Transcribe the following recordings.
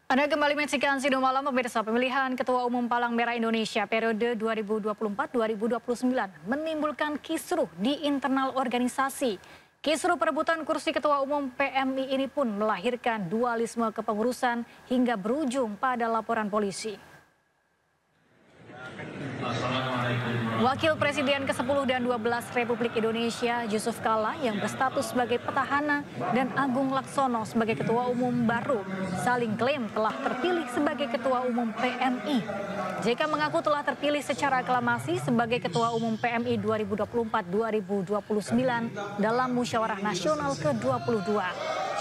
Anda kembali menyaksikan Sido Malam, pemirsa. Pemilihan Ketua Umum Palang Merah Indonesia periode 2024-2029 menimbulkan kisruh di internal organisasi. Kisruh perebutan kursi Ketua Umum PMI ini pun melahirkan dualisme kepengurusan hingga berujung pada laporan polisi. Wakil Presiden ke-10 dan 12 Republik Indonesia Yusuf Kala yang berstatus sebagai petahana dan Agung Laksono sebagai Ketua Umum baru saling klaim telah terpilih sebagai Ketua Umum PMI. JK mengaku telah terpilih secara aklamasi sebagai Ketua Umum PMI 2024-2029 dalam Musyawarah Nasional ke-22.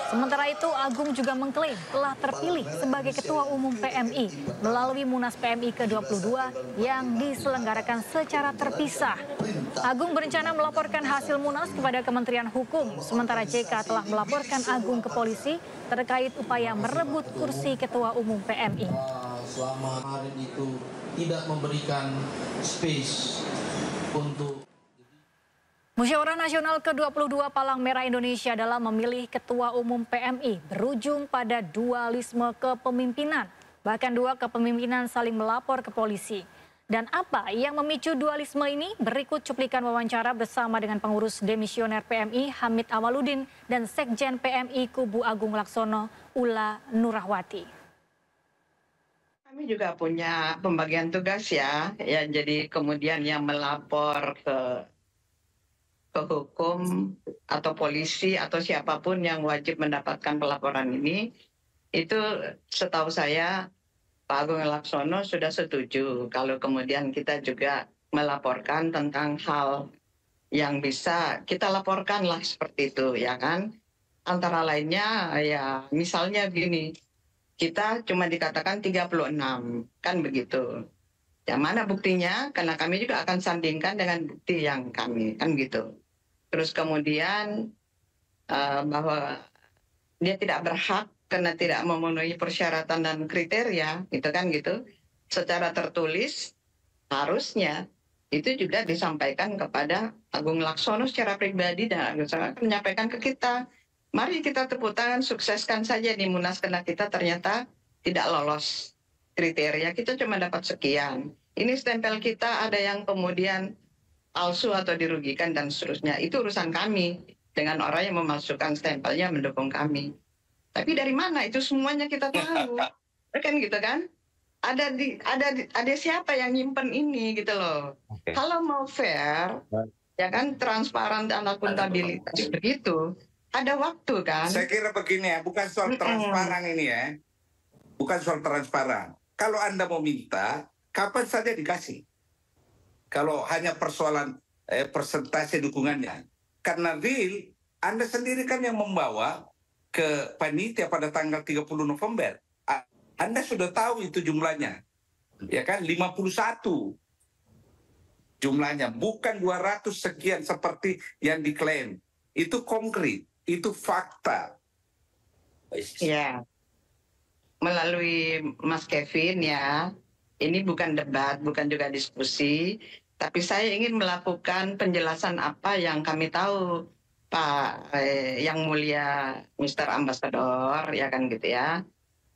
Sementara itu, Agung juga mengklaim telah terpilih sebagai Ketua Umum PMI melalui Munas PMI ke-22 yang diselenggarakan secara terpisah. Agung berencana melaporkan hasil Munas kepada Kementerian Hukum, sementara JK telah melaporkan Agung ke polisi terkait upaya merebut kursi Ketua Umum PMI. Selama hari itu tidak memberikan space untuk Musyawarah Nasional ke-22 Palang Merah Indonesia dalam memilih Ketua Umum PMI berujung pada dualisme kepemimpinan. Bahkan dua kepemimpinan saling melapor ke polisi. Dan apa yang memicu dualisme ini? Berikut cuplikan wawancara bersama dengan pengurus demisioner PMI Hamid Awaludin dan Sekjen PMI Kubu Agung Laksono Ula Nurahwati. Kami juga punya pembagian tugas ya jadi kemudian yang melapor ke hukum atau polisi atau siapapun yang wajib mendapatkan pelaporan ini, itu setahu saya Pak Agung Laksono sudah setuju kalau kemudian kita juga melaporkan tentang hal yang bisa kita laporkan lah seperti itu ya kan. Antara lainnya ya misalnya gini, kita cuma dikatakan 36 kan begitu. Ya mana buktinya? Karena kami juga akan sandingkan dengan bukti yang kami kan gitu. Terus kemudian bahwa dia tidak berhak karena tidak memenuhi persyaratan dan kriteria, gitu kan gitu. Secara tertulis harusnya itu juga disampaikan kepada Agung Laksono secara pribadi dan Agung Laksono akan menyampaikan ke kita. Mari kita tepuk tangan, sukseskan saja di Munas karena kita ternyata tidak lolos kriteria, kita cuma dapat sekian. Ini stempel kita ada yang kemudian palsu atau dirugikan dan seterusnya. Itu urusan kami dengan orang yang memasukkan stempelnya mendukung kami. Tapi dari mana itu semuanya kita tahu. Kan gitu kan? Ada siapa yang nyimpen ini gitu loh. Okay. Kalau mau fair, ya kan transparan dan akuntabilitas begitu, ada waktu kan. Saya kira begini ya, bukan soal transparan ini ya. Bukan soal transparan. Kalau Anda mau minta, kapan saja dikasih. Kalau hanya persoalan persentase dukungannya. Karena real, Anda sendiri kan yang membawa ke panitia pada tanggal 30 November. Anda sudah tahu itu jumlahnya. Ya kan, 51 jumlahnya. Bukan 200 sekian seperti yang diklaim. Itu konkret, itu fakta. Ya, melalui Mas Kevin ya. Ini bukan debat, bukan juga diskusi, tapi saya ingin melakukan penjelasan apa yang kami tahu, Pak Yang Mulia Mr. Ambassador, ya kan gitu ya.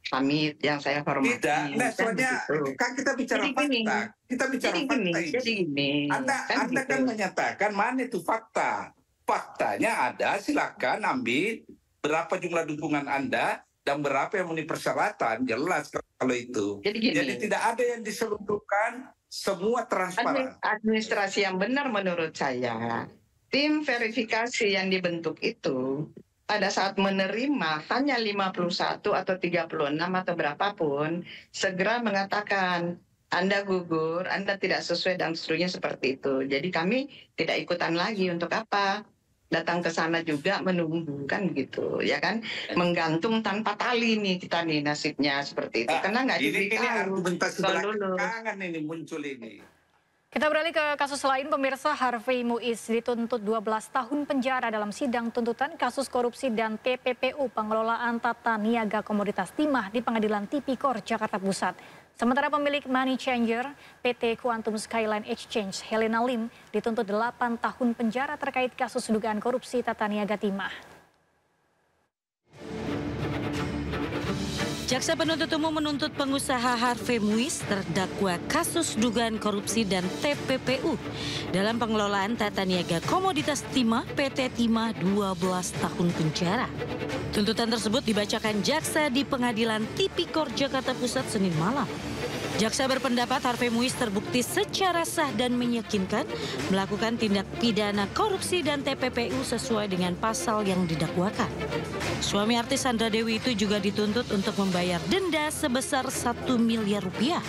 Hamid yang saya hormati. Tidak, soalnya kan kita bicara jadi fakta. Gini, kita bicara fakta. Jadi gini. Anda kan menyatakan mana itu fakta. Faktanya ada, silakan ambil berapa jumlah dukungan Anda, dan berapa yang memenuhi persyaratan, jelas kalau itu. Jadi tidak ada yang diselundupkan, semua transparan. Administrasi yang benar menurut saya, tim verifikasi yang dibentuk itu pada saat menerima hanya 51 atau 36 atau berapapun, segera mengatakan Anda gugur, Anda tidak sesuai dan seterusnya seperti itu. Jadi kami tidak ikutan lagi, untuk apa? Datang ke sana juga menunggu kan gitu ya kan, menggantung tanpa tali nih kita nih nasibnya seperti itu karena nggak diberitahu. Ini argumentasi belakangan ini muncul ini. Kita beralih ke kasus lain, pemirsa. Harvey Muiz dituntut 12 tahun penjara dalam sidang tuntutan kasus korupsi dan TPPU pengelolaan tata niaga komoditas timah di Pengadilan Tipikor Jakarta Pusat. Sementara pemilik Money Changer PT Quantum Skyline Exchange Helena Lim dituntut 8 tahun penjara terkait kasus dugaan korupsi tata niaga timah. Jaksa penuntut umum menuntut pengusaha Harvey Muiz terdakwa kasus dugaan korupsi dan TPPU dalam pengelolaan tata niaga komoditas timah PT Timah 12 tahun penjara. Tuntutan tersebut dibacakan jaksa di Pengadilan Tipikor Jakarta Pusat Senin malam. Jaksa berpendapat Harvey Muiz terbukti secara sah dan meyakinkan melakukan tindak pidana korupsi dan TPPU sesuai dengan pasal yang didakwakan. Suami artis Sandra Dewi itu juga dituntut untuk membayar denda sebesar 1 miliar rupiah.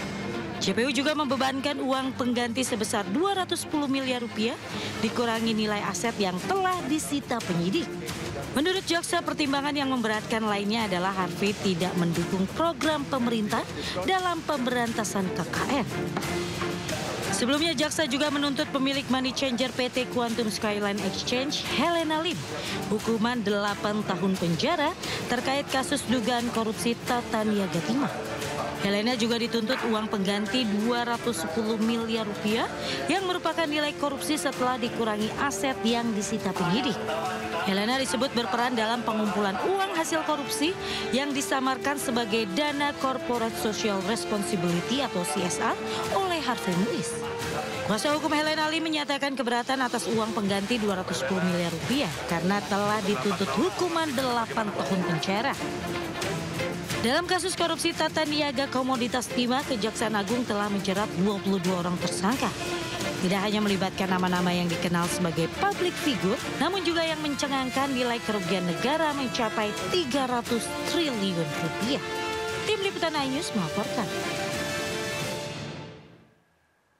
JPU juga membebankan uang pengganti sebesar 210 miliar rupiah dikurangi nilai aset yang telah disita penyidik. Menurut jaksa, pertimbangan yang memberatkan lainnya adalah Harvey tidak mendukung program pemerintah dalam pemberantasan KKN. Sebelumnya jaksa juga menuntut pemilik money changer PT Quantum Skyline Exchange, Helena Lim, hukuman 8 tahun penjara terkait kasus dugaan korupsi tata niaga timah. Helena juga dituntut uang pengganti 210 miliar rupiah yang merupakan nilai korupsi setelah dikurangi aset yang disita penyidik. Helena disebut berperan dalam pengumpulan uang hasil korupsi yang disamarkan sebagai dana Corporate Social Responsibility atau CSR oleh Harvey Muiz. Kuasa hukum Helena Lim menyatakan keberatan atas uang pengganti 210 miliar rupiah karena telah dituntut hukuman 8 tahun penjara. Dalam kasus korupsi tata niaga komoditas timah, Kejaksaan Agung telah menjerat 22 orang tersangka. Tidak hanya melibatkan nama-nama yang dikenal sebagai public figure, namun juga yang mencengangkan nilai kerugian negara mencapai 300 triliun rupiah. Tim Liputan iNews melaporkan.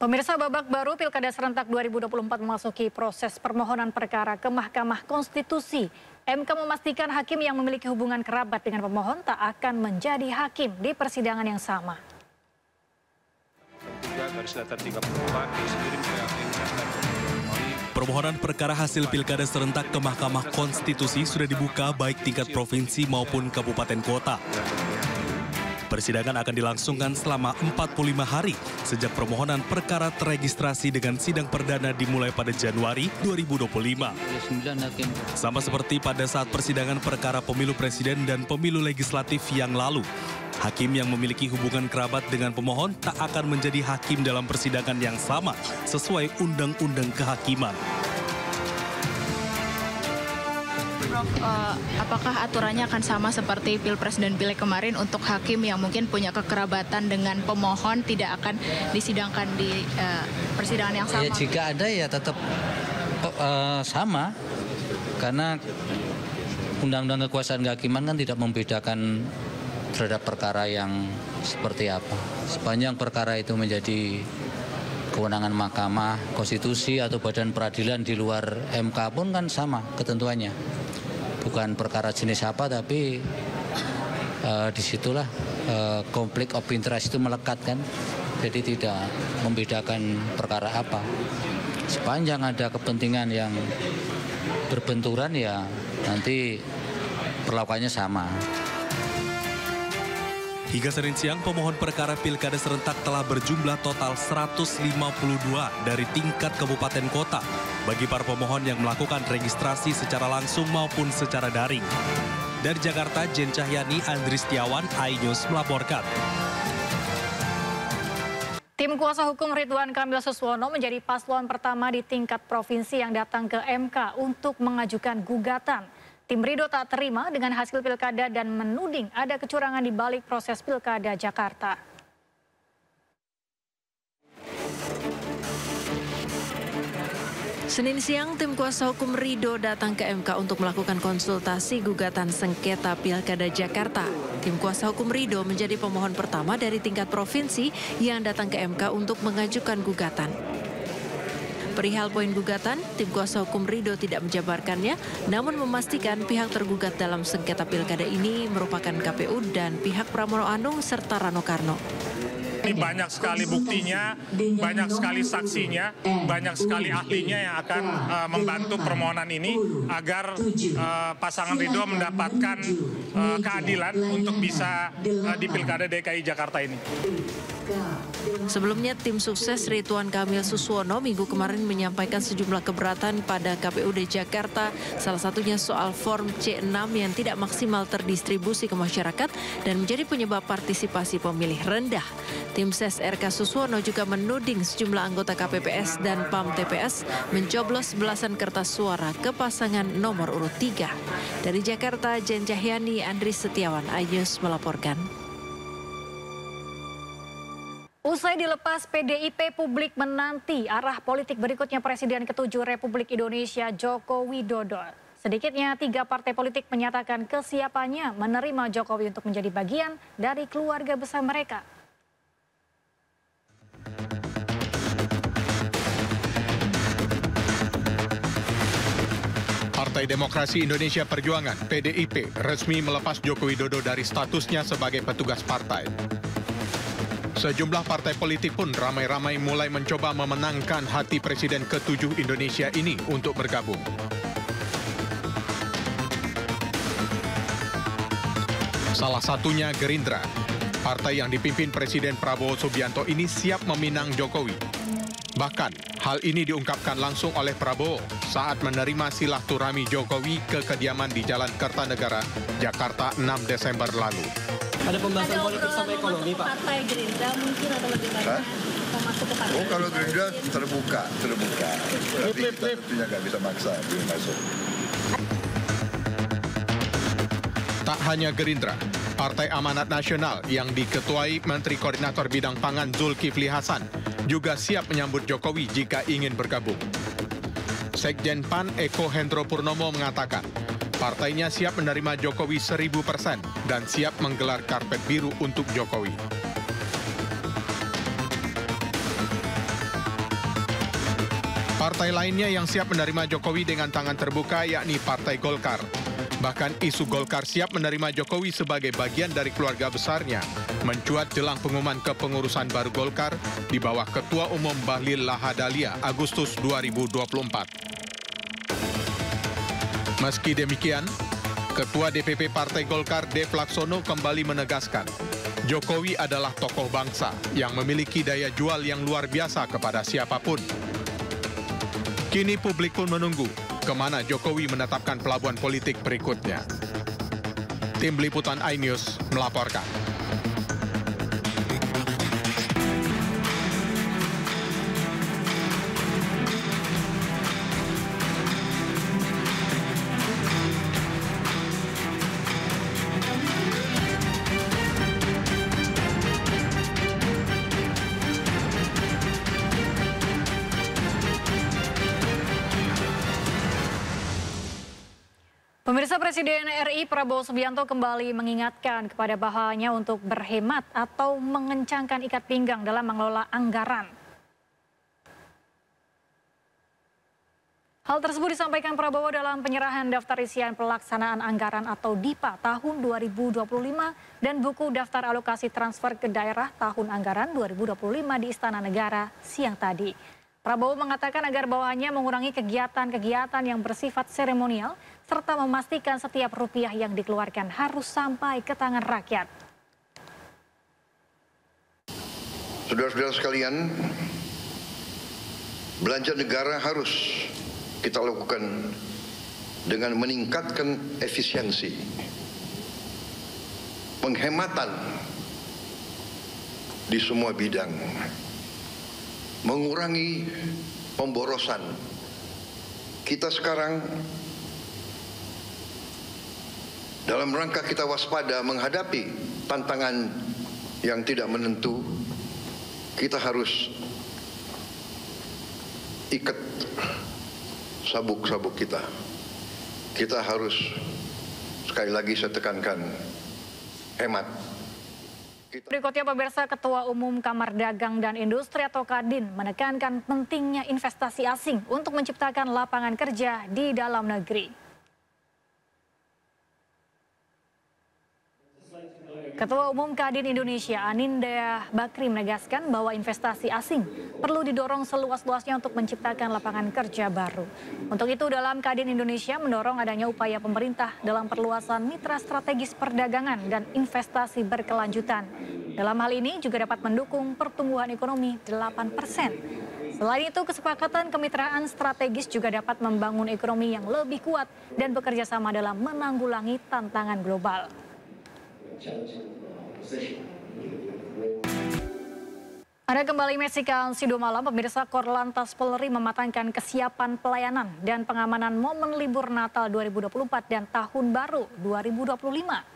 Pemirsa, babak baru Pilkada Serentak 2024 memasuki proses permohonan perkara ke Mahkamah Konstitusi. MK memastikan hakim yang memiliki hubungan kerabat dengan pemohon tak akan menjadi hakim di persidangan yang sama. Permohonan perkara hasil Pilkada Serentak ke Mahkamah Konstitusi sudah dibuka baik tingkat provinsi maupun kabupaten kota. Persidangan akan dilangsungkan selama 45 hari sejak permohonan perkara terregistrasi dengan sidang perdana dimulai pada Januari 2025. Sama seperti pada saat persidangan perkara pemilu presiden dan pemilu legislatif yang lalu, hakim yang memiliki hubungan kerabat dengan pemohon tak akan menjadi hakim dalam persidangan yang sama sesuai Undang-Undang Kehakiman. Prof, apakah aturannya akan sama seperti Pilpres dan Pileg kemarin untuk hakim yang mungkin punya kekerabatan dengan pemohon tidak akan disidangkan di persidangan yang sama? Ya, jika ada ya tetap sama, karena Undang-Undang Kekuasaan Kehakiman kan tidak membedakan terhadap perkara yang seperti apa. Sepanjang perkara itu menjadi kewenangan Mahkamah Konstitusi atau badan peradilan di luar MK pun kan sama ketentuannya. Bukan perkara jenis apa, tapi disitulah konflik of interest itu melekat kan. Jadi tidak membedakan perkara apa. Sepanjang ada kepentingan yang berbenturan ya nanti perlakuannya sama. Hingga Senin siang, pemohon perkara Pilkada Serentak telah berjumlah total 152 dari tingkat kabupaten kota bagi para pemohon yang melakukan registrasi secara langsung maupun secara daring. Dari Jakarta, Jen Cahyani, Andri Setiawan, iNews melaporkan. Tim kuasa hukum Ridwan Kamil Suswono menjadi paslon pertama di tingkat provinsi yang datang ke MK untuk mengajukan gugatan. Tim Ridho tak terima dengan hasil pilkada dan menuding ada kecurangan di balik proses pilkada Jakarta. Senin siang, tim kuasa hukum Ridho datang ke MK untuk melakukan konsultasi gugatan sengketa Pilkada Jakarta. Tim kuasa hukum Ridho menjadi pemohon pertama dari tingkat provinsi yang datang ke MK untuk mengajukan gugatan. Perihal poin gugatan, tim kuasa hukum Ridho tidak menjabarkannya, namun memastikan pihak tergugat dalam sengketa pilkada ini merupakan KPU dan pihak Pramono Anung serta Rano Karno. Ini banyak sekali buktinya, banyak sekali saksinya, banyak sekali ahlinya yang akan membantu permohonan ini agar pasangan Ridho mendapatkan keadilan untuk bisa di Pilkada DKI Jakarta ini. Sebelumnya, tim sukses Ridwan Kamil Suswono minggu kemarin menyampaikan sejumlah keberatan pada KPUD Jakarta, salah satunya soal form C6 yang tidak maksimal terdistribusi ke masyarakat dan menjadi penyebab partisipasi pemilih rendah. Tim ses RK Suswono juga menuding sejumlah anggota KPPS dan PAM TPS mencoblos belasan kertas suara ke pasangan nomor urut 3. Dari Jakarta, Jen Cahyani, Andri Setiawan, iNews melaporkan. Usai dilepas PDIP, publik menanti arah politik berikutnya Presiden ke-7 Republik Indonesia Joko Widodo. Sedikitnya 3 partai politik menyatakan kesiapannya menerima Jokowi untuk menjadi bagian dari keluarga besar mereka. Partai Demokrasi Indonesia Perjuangan (PDIP) resmi melepas Joko Widodo dari statusnya sebagai petugas partai. Sejumlah partai politik pun ramai-ramai mulai mencoba memenangkan hati Presiden ke-7 Indonesia ini untuk bergabung. Salah satunya Gerindra. Partai yang dipimpin Presiden Prabowo Subianto ini siap meminang Jokowi. Bahkan, hal ini diungkapkan langsung oleh Prabowo saat menerima silaturahmi Jokowi ke kediaman di Jalan Kertanegara, Jakarta 6 Desember lalu. Ada pembahasan politik sama ekonomi, Pak? Partai Gerindra mungkin atau lebih banyak masuk ke partai? Oh, kalau Gerindra terbuka. Tapi kita tentunya nggak bisa maksa dia masuk. Tak hanya Gerindra, Partai Amanat Nasional yang diketuai Menteri Koordinator Bidang Pangan Zulkifli Hasan juga siap menyambut Jokowi jika ingin bergabung. Sekjen PAN Eko Hendro Purnomo mengatakan, partainya siap menerima Jokowi 1000% dan siap menggelar karpet biru untuk Jokowi. Partai lainnya yang siap menerima Jokowi dengan tangan terbuka yakni Partai Golkar. Bahkan isu Golkar siap menerima Jokowi sebagai bagian dari keluarga besarnya mencuat jelang pengumuman kepengurusan baru Golkar di bawah Ketua Umum Bahlil Lahadalia Agustus 2024. Meski demikian, Ketua DPP Partai Golkar Dev Laksono kembali menegaskan, Jokowi adalah tokoh bangsa yang memiliki daya jual yang luar biasa kepada siapapun. Kini publik pun menunggu kemana Jokowi menetapkan pelabuhan politik berikutnya. Tim Liputan iNews melaporkan. Pemirsa, Presiden RI Prabowo Subianto kembali mengingatkan kepada bahayanya untuk berhemat atau mengencangkan ikat pinggang dalam mengelola anggaran. Hal tersebut disampaikan Prabowo dalam penyerahan daftar isian pelaksanaan anggaran atau DIPA tahun 2025 dan buku daftar alokasi transfer ke daerah tahun anggaran 2025 di Istana Negara siang tadi. Prabowo mengatakan agar bawahannya mengurangi kegiatan-kegiatan yang bersifat seremonial serta memastikan setiap rupiah yang dikeluarkan harus sampai ke tangan rakyat. Saudara-saudara sekalian, belanja negara harus kita lakukan dengan meningkatkan efisiensi, penghematan di semua bidang, mengurangi pemborosan. Kita sekarang dalam rangka kita waspada menghadapi tantangan yang tidak menentu, kita harus ikat sabuk-sabuk kita. Kita harus, sekali lagi saya tekankan, hemat. Berikutnya, pemirsa, Ketua Umum Kamar Dagang dan Industri atau Kadin menekankan pentingnya investasi asing untuk menciptakan lapangan kerja di dalam negeri. Ketua Umum Kadin Indonesia Anindya Bakri menegaskan bahwa investasi asing perlu didorong seluas-luasnya untuk menciptakan lapangan kerja baru. Untuk itu, dalam Kadin Indonesia mendorong adanya upaya pemerintah dalam perluasan mitra strategis perdagangan dan investasi berkelanjutan. Dalam hal ini juga dapat mendukung pertumbuhan ekonomi 8%. Selain itu, kesepakatan kemitraan strategis juga dapat membangun ekonomi yang lebih kuat dan bekerja sama dalam menanggulangi tantangan global. Ada kembali Meksikan Sido Malam, pemirsa. Korlantas Polri mematangkan kesiapan pelayanan dan pengamanan momen libur Natal 2024 dan Tahun Baru 2025.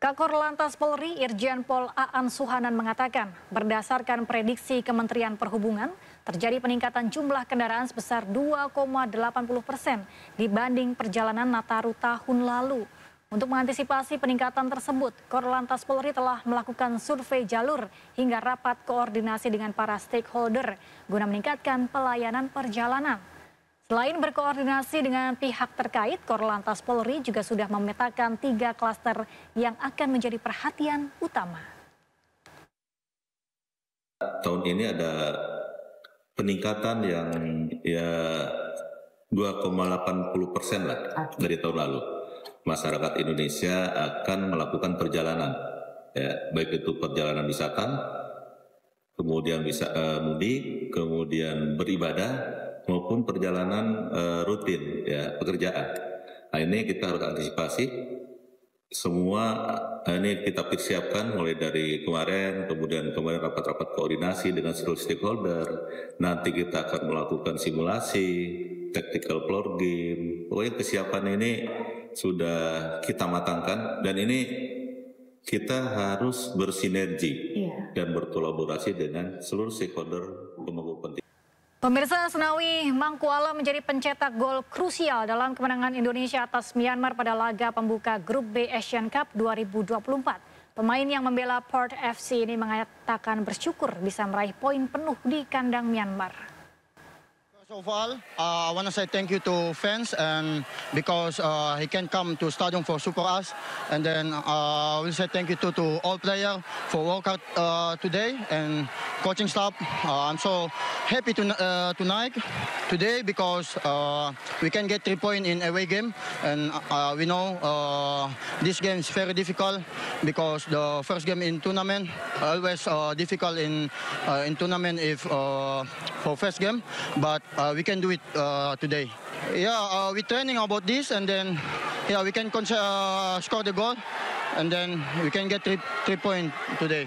Kakor Lantas Polri Irjen Pol Aan Suhanan mengatakan, berdasarkan prediksi Kementerian Perhubungan, terjadi peningkatan jumlah kendaraan sebesar 2,80% dibanding perjalanan Nataru tahun lalu. Untuk mengantisipasi peningkatan tersebut, Korlantas Polri telah melakukan survei jalur hingga rapat koordinasi dengan para stakeholder guna meningkatkan pelayanan perjalanan. Selain berkoordinasi dengan pihak terkait, Korlantas Polri juga sudah memetakan 3 klaster yang akan menjadi perhatian utama. Tahun ini ada peningkatan yang 2,80% lah dari tahun lalu. Masyarakat Indonesia akan melakukan perjalanan, ya, baik itu perjalanan wisata, kemudian bisa mudik, kemudian beribadah, maupun perjalanan rutin, ya, pekerjaan. Nah, ini kita harus antisipasi. Semua ini kita persiapkan mulai dari kemarin rapat-rapat koordinasi dengan seluruh stakeholder. Nanti kita akan melakukan simulasi, tactical floor game. Pokoknya kesiapan ini sudah kita matangkan, dan ini kita harus bersinergi dan berkolaborasi dengan seluruh stakeholder pemangku kepentingan. Pemirsa, Asnawi Mangkualam menjadi pencetak gol krusial dalam kemenangan Indonesia atas Myanmar pada laga pembuka Grup B Asian Cup 2024. Pemain yang membela Port FC ini mengatakan bersyukur bisa meraih poin penuh di kandang Myanmar. First of all, I want to say thank you to fans, and because he can come to stadium for support us, and then I will say thank you to all players for work out today, and coaching staff. I'm so happy tonight today because we can get 3 points in away game, and we know this game is very difficult because the first game in tournament always difficult in tournament if for first game, but we can do it today. Yeah, we're training about this, and then we can score the goal, and then we can get 3 points today.